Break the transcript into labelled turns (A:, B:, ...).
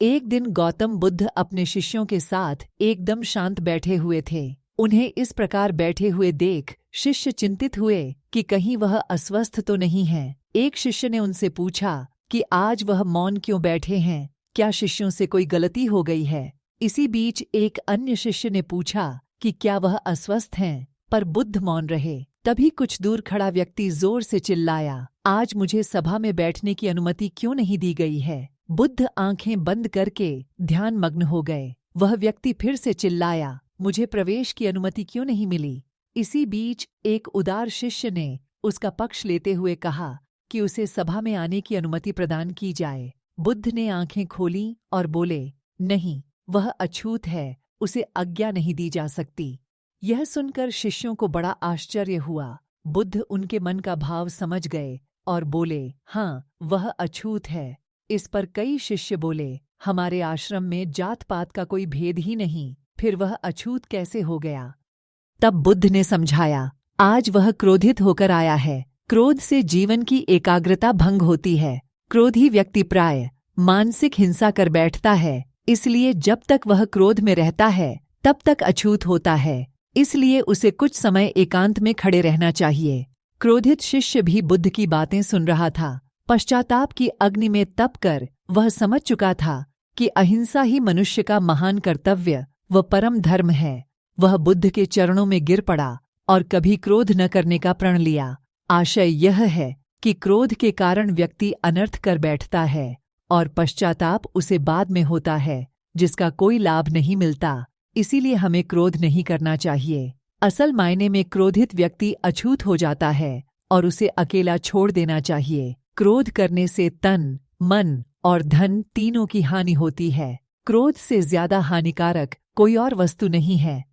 A: एक दिन गौतम बुद्ध अपने शिष्यों के साथ एकदम शांत बैठे हुए थे। उन्हें इस प्रकार बैठे हुए देख शिष्य चिंतित हुए कि कहीं वह अस्वस्थ तो नहीं है। एक शिष्य ने उनसे पूछा कि आज वह मौन क्यों बैठे हैं, क्या शिष्यों से कोई गलती हो गई है। इसी बीच एक अन्य शिष्य ने पूछा कि क्या वह अस्वस्थ हैं, पर बुद्ध मौन रहे। तभी कुछ दूर खड़ा व्यक्ति जोर से चिल्लाया, आज मुझे सभा में बैठने की अनुमति क्यों नहीं दी गई है। बुद्ध आंखें बंद करके ध्यान मग्न हो गए। वह व्यक्ति फिर से चिल्लाया, मुझे प्रवेश की अनुमति क्यों नहीं मिली। इसी बीच एक उदार शिष्य ने उसका पक्ष लेते हुए कहा कि उसे सभा में आने की अनुमति प्रदान की जाए। बुद्ध ने आंखें खोलीं और बोले, नहीं, वह अछूत है, उसे आज्ञा नहीं दी जा सकती। यह सुनकर शिष्यों को बड़ा आश्चर्य हुआ। बुद्ध उनके मन का भाव समझ गए और बोले, हाँ, वह अछूत है। इस पर कई शिष्य बोले, हमारे आश्रम में जात पात का कोई भेद ही नहीं, फिर वह अछूत कैसे हो गया। तब बुद्ध ने समझाया, आज वह क्रोधित होकर आया है। क्रोध से जीवन की एकाग्रता भंग होती है। क्रोधी व्यक्ति प्राय मानसिक हिंसा कर बैठता है, इसलिए जब तक वह क्रोध में रहता है तब तक अछूत होता है। इसलिए उसे कुछ समय एकांत में खड़े रहना चाहिए। क्रोधित शिष्य भी बुद्ध की बातें सुन रहा था। पश्चाताप की अग्नि में तप कर वह समझ चुका था कि अहिंसा ही मनुष्य का महान कर्तव्य व परम धर्म है। वह बुद्ध के चरणों में गिर पड़ा और कभी क्रोध न करने का प्रण लिया। आशय यह है कि क्रोध के कारण व्यक्ति अनर्थ कर बैठता है और पश्चाताप उसे बाद में होता है, जिसका कोई लाभ नहीं मिलता। इसीलिए हमें क्रोध नहीं करना चाहिए। असल मायने में क्रोधित व्यक्ति अछूत हो जाता है और उसे अकेला छोड़ देना चाहिए। क्रोध करने से तन, मन और धन तीनों की हानि होती है। क्रोध से ज्यादा हानिकारक कोई और वस्तु नहीं है।